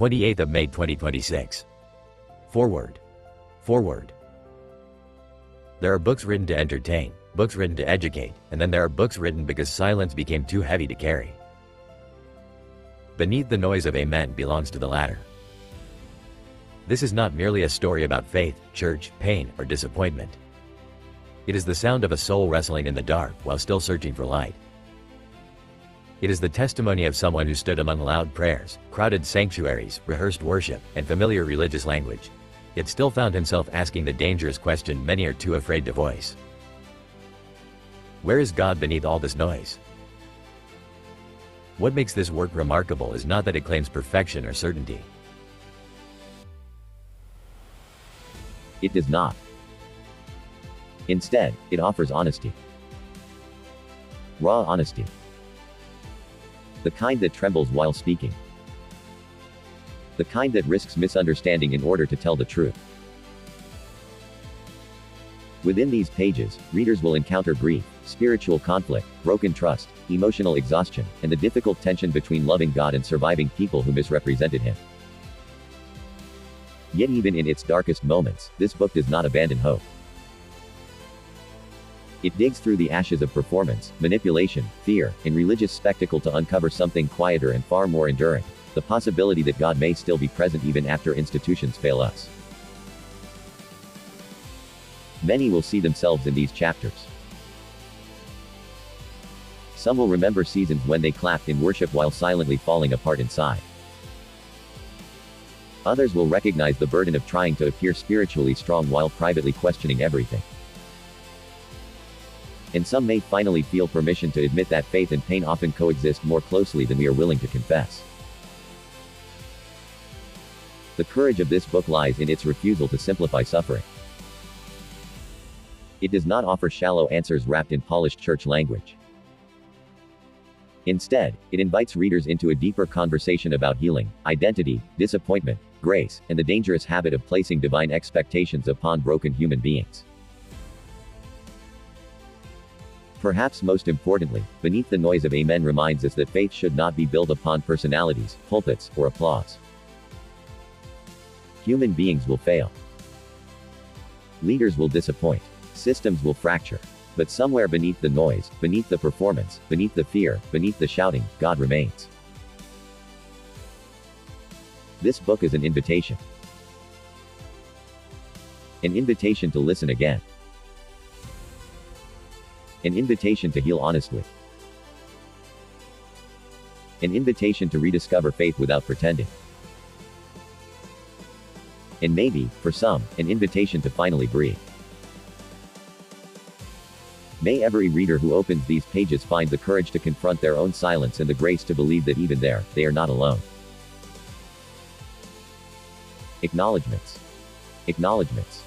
28th of May 2026. Forward. Forward. There are books written to entertain, books written to educate, and then there are books written because silence became too heavy to carry. Beneath the Noise of Amen belongs to the latter. This is not merely a story about faith, church, pain, or disappointment. It is the sound of a soul wrestling in the dark while still searching for light. It is the testimony of someone who stood among loud prayers, crowded sanctuaries, rehearsed worship, and familiar religious language, yet still found himself asking the dangerous question many are too afraid to voice. Where is God beneath all this noise? What makes this work remarkable is not that it claims perfection or certainty. It does not. Instead, it offers honesty. Raw honesty. The kind that trembles while speaking. The kind that risks misunderstanding in order to tell the truth. Within these pages, readers will encounter grief, spiritual conflict, broken trust, emotional exhaustion, and the difficult tension between loving God and surviving people who misrepresented Him. Yet even in its darkest moments, this book does not abandon hope. It digs through the ashes of performance, manipulation, fear, and religious spectacle to uncover something quieter and far more enduring: the possibility that God may still be present even after institutions fail us. Many will see themselves in these chapters. Some will remember seasons when they clapped in worship while silently falling apart inside. Others will recognize the burden of trying to appear spiritually strong while privately questioning everything. And some may finally feel permission to admit that faith and pain often coexist more closely than we are willing to confess. The courage of this book lies in its refusal to simplify suffering. It does not offer shallow answers wrapped in polished church language. Instead, it invites readers into a deeper conversation about healing, identity, disappointment, grace, and the dangerous habit of placing divine expectations upon broken human beings. Perhaps most importantly, Beneath the Noise of Amen reminds us that faith should not be built upon personalities, pulpits, or applause. Human beings will fail. Leaders will disappoint. Systems will fracture. But somewhere beneath the noise, beneath the performance, beneath the fear, beneath the shouting, God remains. This book is an invitation. An invitation to listen again. An invitation to heal honestly. An invitation to rediscover faith without pretending. And maybe, for some, an invitation to finally breathe. May every reader who opens these pages find the courage to confront their own silence and the grace to believe that even there, they are not alone. Acknowledgements. Acknowledgements.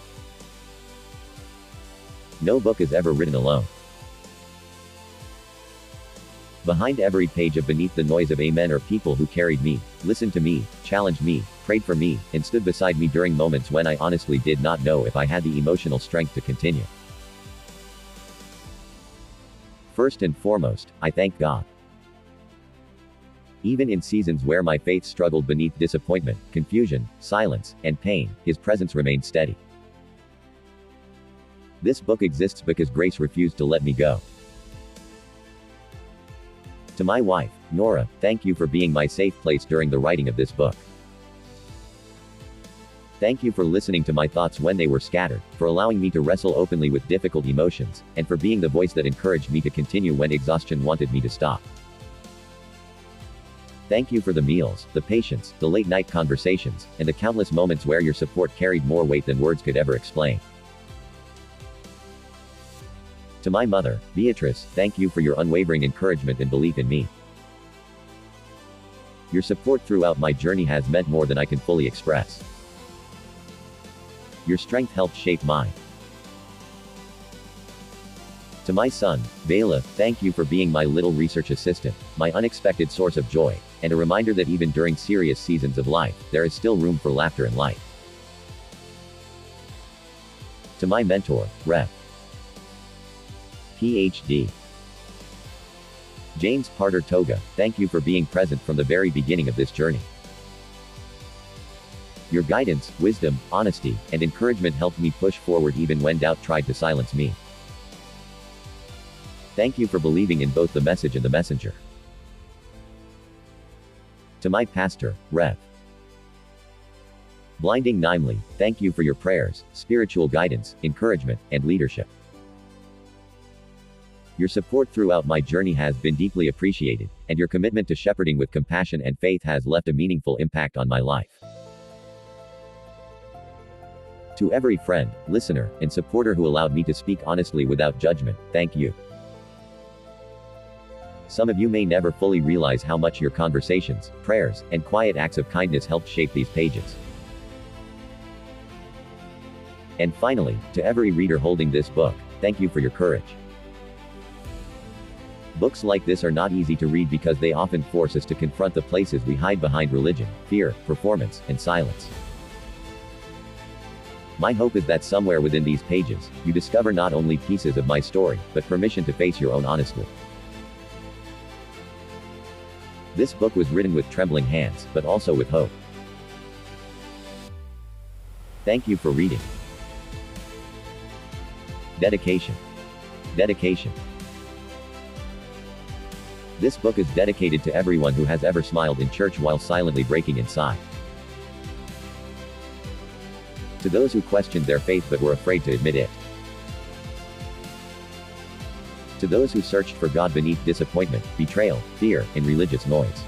No book is ever written alone. Behind every page of Beneath the Noise of Amen are people who carried me, listened to me, challenged me, prayed for me, and stood beside me during moments when I honestly did not know if I had the emotional strength to continue. First and foremost, I thank God. Even in seasons where my faith struggled beneath disappointment, confusion, silence, and pain, His presence remained steady. This book exists because grace refused to let me go. To my wife, Nora, thank you for being my safe place during the writing of this book. Thank you for listening to my thoughts when they were scattered, for allowing me to wrestle openly with difficult emotions, and for being the voice that encouraged me to continue when exhaustion wanted me to stop. Thank you for the meals, the patience, the late-night conversations, and the countless moments where your support carried more weight than words could ever explain. To my mother, Beatrice, thank you for your unwavering encouragement and belief in me. Your support throughout my journey has meant more than I can fully express. Your strength helped shape mine. To my son, Bela, thank you for being my little research assistant, my unexpected source of joy, and a reminder that even during serious seasons of life, there is still room for laughter and light. To my mentor, Rev. Ph.D. James Parter Toga, thank you for being present from the very beginning of this journey. Your guidance, wisdom, honesty, and encouragement helped me push forward even when doubt tried to silence me. Thank you for believing in both the message and the messenger. To my pastor, Rev. Blinding Nimely, thank you for your prayers, spiritual guidance, encouragement, and leadership. Your support throughout my journey has been deeply appreciated, and your commitment to shepherding with compassion and faith has left a meaningful impact on my life. To every friend, listener, and supporter who allowed me to speak honestly without judgment, thank you. Some of you may never fully realize how much your conversations, prayers, and quiet acts of kindness helped shape these pages. And finally, to every reader holding this book, thank you for your courage. Books like this are not easy to read because they often force us to confront the places we hide behind religion, fear, performance, and silence. My hope is that somewhere within these pages, you discover not only pieces of my story, but permission to face your own honestly. This book was written with trembling hands, but also with hope. Thank you for reading. Dedication. Dedication. This book is dedicated to everyone who has ever smiled in church while silently breaking inside. To those who questioned their faith but were afraid to admit it. To those who searched for God beneath disappointment, betrayal, fear, and religious noise.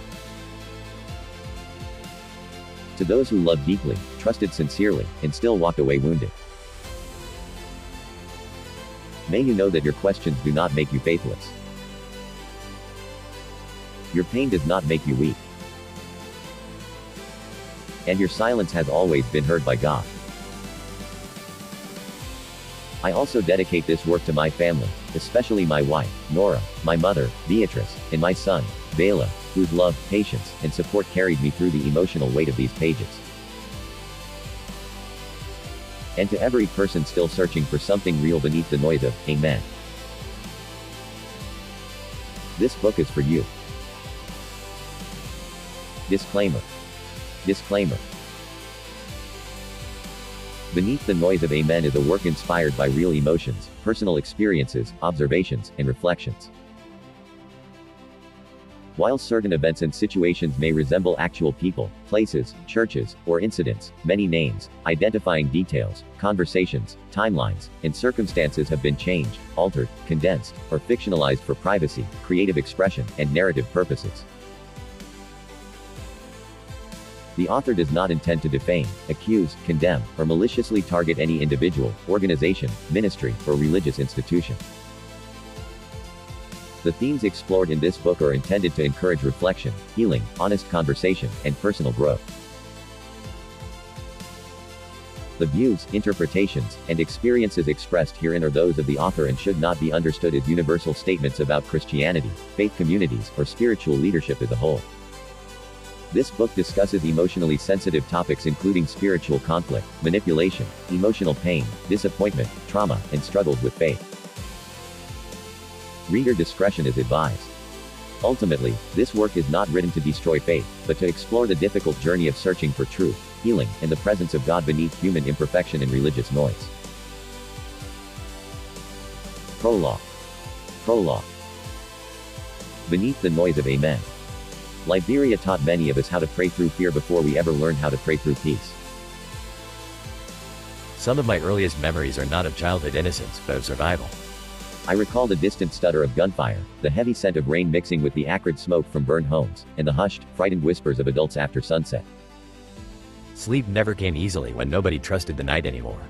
To those who loved deeply, trusted sincerely, and still walked away wounded. May you know that your questions do not make you faithless. Your pain does not make you weak. And your silence has always been heard by God. I also dedicate this work to my family, especially my wife, Nora, my mother, Beatrice, and my son, Bela, whose love, patience, and support carried me through the emotional weight of these pages. And to every person still searching for something real beneath the noise of Amen. This book is for you. Disclaimer. Disclaimer. Beneath the Noise of Amen is a work inspired by real emotions, personal experiences, observations, and reflections. While certain events and situations may resemble actual people, places, churches, or incidents, many names, identifying details, conversations, timelines, and circumstances have been changed, altered, condensed, or fictionalized for privacy, creative expression, and narrative purposes. The author does not intend to defame, accuse, condemn, or maliciously target any individual, organization, ministry, or religious institution. The themes explored in this book are intended to encourage reflection, healing, honest conversation, and personal growth. The views, interpretations, and experiences expressed herein are those of the author and should not be understood as universal statements about Christianity, faith communities, or spiritual leadership as a whole. This book discusses emotionally sensitive topics including spiritual conflict, manipulation, emotional pain, disappointment, trauma, and struggles with faith. Reader discretion is advised. Ultimately, this work is not written to destroy faith, but to explore the difficult journey of searching for truth, healing, and the presence of God beneath human imperfection and religious noise. Prologue. Prologue. Beneath the Noise of Amen. Liberia taught many of us how to pray through fear before we ever learned how to pray through peace. Some of my earliest memories are not of childhood innocence, but of survival. I recall the distant stutter of gunfire, the heavy scent of rain mixing with the acrid smoke from burned homes, and the hushed, frightened whispers of adults after sunset. Sleep never came easily when nobody trusted the night anymore.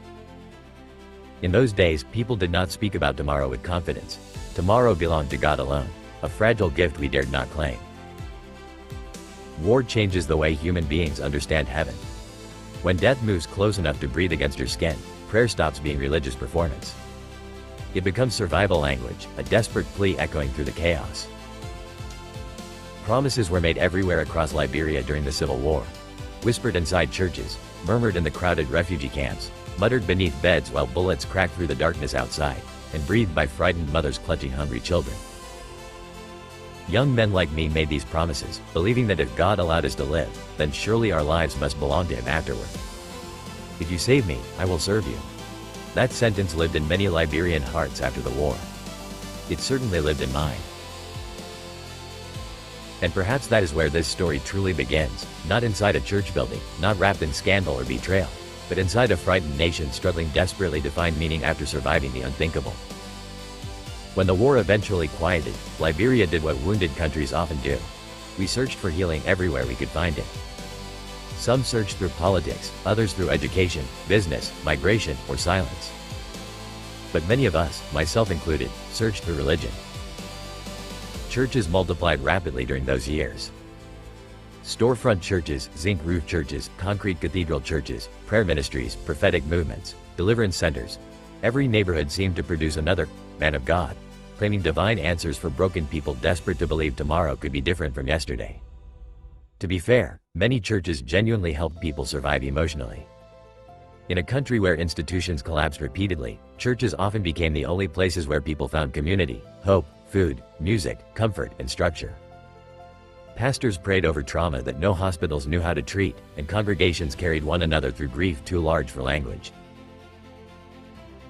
In those days, people did not speak about tomorrow with confidence. Tomorrow belonged to God alone, a fragile gift we dared not claim. War changes the way human beings understand heaven. When death moves close enough to breathe against your skin, prayer stops being religious performance. It becomes survival language, a desperate plea echoing through the chaos. Promises were made everywhere across Liberia during the Civil War. Whispered inside churches, murmured in the crowded refugee camps, muttered beneath beds while bullets cracked through the darkness outside, and breathed by frightened mothers clutching hungry children. Young men like me made these promises, believing that if God allowed us to live, then surely our lives must belong to Him afterward. "If you save me, I will serve you." That sentence lived in many Liberian hearts after the war. It certainly lived in mine. And perhaps that is where this story truly begins, not inside a church building, not wrapped in scandal or betrayal, but inside a frightened nation struggling desperately to find meaning after surviving the unthinkable. When the war eventually quieted, Liberia did what wounded countries often do. We searched for healing everywhere we could find it. Some searched through politics, others through education, business, migration, or silence. But many of us, myself included, searched through religion. Churches multiplied rapidly during those years. Storefront churches, zinc roof churches, concrete cathedral churches, prayer ministries, prophetic movements, deliverance centers. Every neighborhood seemed to produce another man of God, claiming divine answers for broken people desperate to believe tomorrow could be different from yesterday. To be fair, many churches genuinely helped people survive emotionally. In a country where institutions collapsed repeatedly, churches often became the only places where people found community, hope, food, music, comfort, and structure. Pastors prayed over trauma that no hospitals knew how to treat, and congregations carried one another through grief too large for language.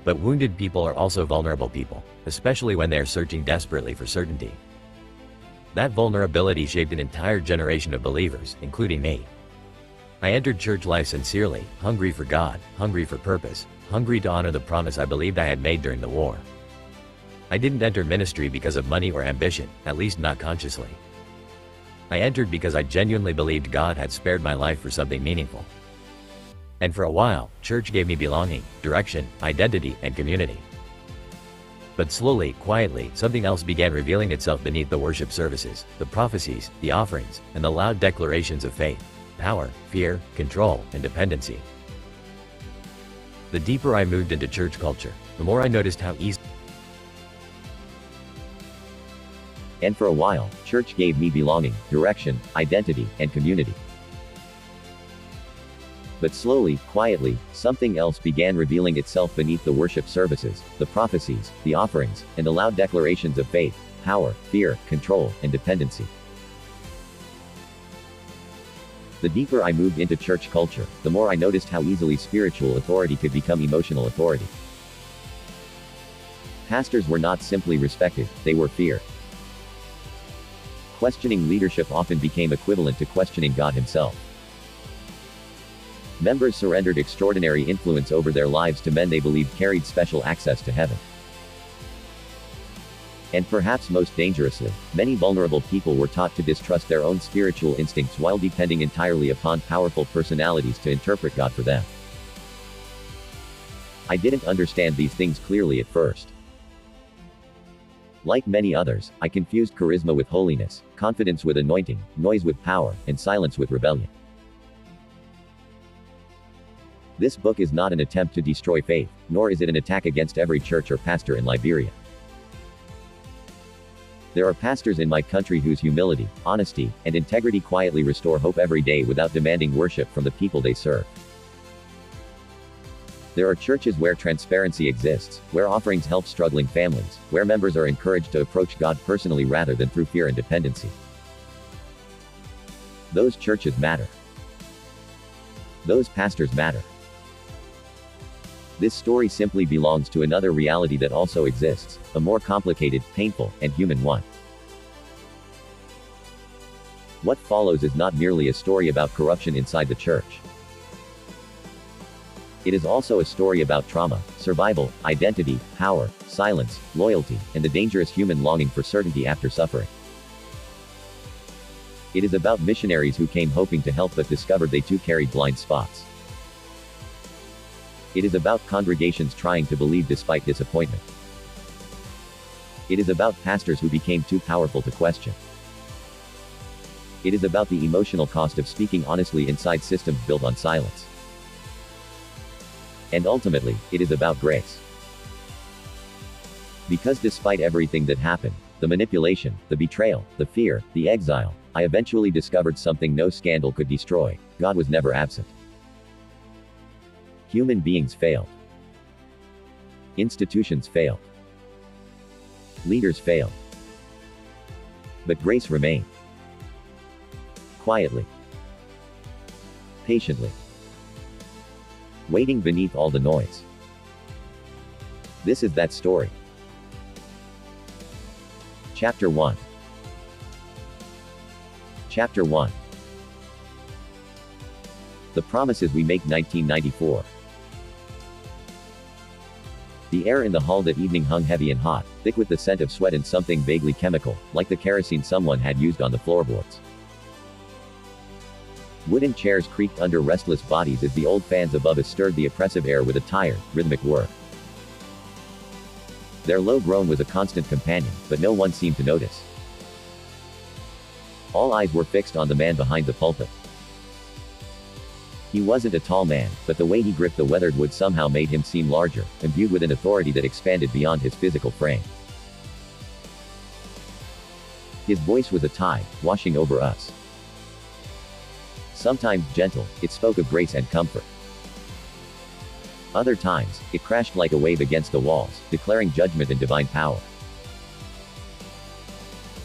But wounded people are also vulnerable people, especially when they are searching desperately for certainty. That vulnerability shaped an entire generation of believers, including me. I entered church life sincerely, hungry for God, hungry for purpose, hungry to honor the promise I believed I had made during the war. I didn't enter ministry because of money or ambition, at least not consciously. I entered because I genuinely believed God had spared my life for something meaningful. And for a while, church gave me belonging, direction, identity, and community. But slowly, quietly, something else began revealing itself beneath the worship services, the prophecies, the offerings, and the loud declarations of faith, power, fear, control, and dependency. The deeper I moved into church culture, the more I noticed how easy. And for a while, church gave me belonging, direction, identity, and community. But slowly, quietly, something else began revealing itself beneath the worship services, the prophecies, the offerings, and the loud declarations of faith, power, fear, control, and dependency. The deeper I moved into church culture, the more I noticed how easily spiritual authority could become emotional authority. Pastors were not simply respected, they were feared. Questioning leadership often became equivalent to questioning God himself. Members surrendered extraordinary influence over their lives to men they believed carried special access to heaven. And perhaps most dangerously, many vulnerable people were taught to distrust their own spiritual instincts while depending entirely upon powerful personalities to interpret God for them. I didn't understand these things clearly at first. Like many others, I confused charisma with holiness, confidence with anointing, noise with power, and silence with rebellion. This book is not an attempt to destroy faith, nor is it an attack against every church or pastor in Liberia. There are pastors in my country whose humility, honesty, and integrity quietly restore hope every day without demanding worship from the people they serve. There are churches where transparency exists, where offerings help struggling families, where members are encouraged to approach God personally rather than through fear and dependency. Those churches matter. Those pastors matter. This story simply belongs to another reality that also exists, a more complicated, painful, and human one. What follows is not merely a story about corruption inside the church. It is also a story about trauma, survival, identity, power, silence, loyalty, and the dangerous human longing for certainty after suffering. It is about missionaries who came hoping to help but discovered they too carried blind spots. It is about congregations trying to believe despite disappointment. It is about pastors who became too powerful to question. It is about the emotional cost of speaking honestly inside systems built on silence. And ultimately, it is about grace. Because despite everything that happened, the manipulation, the betrayal, the fear, the exile, I eventually discovered something no scandal could destroy: God was never absent. Human beings failed. Institutions failed. Leaders failed. But grace remained. Quietly. Patiently. Waiting beneath all the noise. This is that story. Chapter 1. Chapter 1. The Promises We Make. 1994. The air in the hall that evening hung heavy and hot, thick with the scent of sweat and something vaguely chemical, like the kerosene someone had used on the floorboards. Wooden chairs creaked under restless bodies as the old fans above us stirred the oppressive air with a tired, rhythmic whir. Their low groan was a constant companion, but no one seemed to notice. All eyes were fixed on the man behind the pulpit. He wasn't a tall man, but the way he gripped the weathered wood somehow made him seem larger, imbued with an authority that expanded beyond his physical frame. His voice was a tide, washing over us. Sometimes gentle, it spoke of grace and comfort. Other times, it crashed like a wave against the walls, declaring judgment and divine power.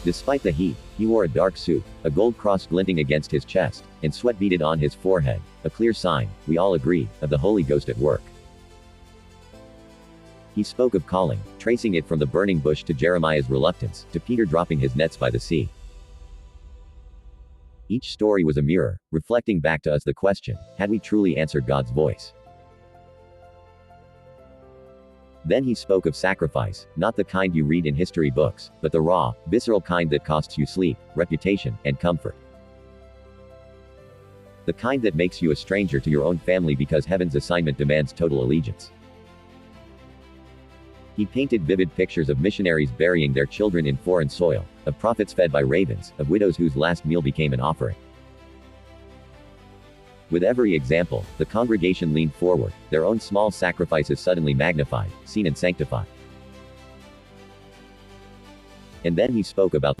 Despite the heat, he wore a dark suit, a gold cross glinting against his chest, and sweat beaded on his forehead, a clear sign, we all agreed, of the Holy Ghost at work. He spoke of calling, tracing it from the burning bush to Jeremiah's reluctance, to Peter dropping his nets by the sea. Each story was a mirror, reflecting back to us the question, had we truly answered God's voice? Then he spoke of sacrifice, not the kind you read in history books, but the raw, visceral kind that costs you sleep, reputation, and comfort. The kind that makes you a stranger to your own family because heaven's assignment demands total allegiance. He painted vivid pictures of missionaries burying their children in foreign soil, of prophets fed by ravens, of widows whose last meal became an offering. With every example, the congregation leaned forward, their own small sacrifices suddenly magnified, seen and sanctified. And then he spoke about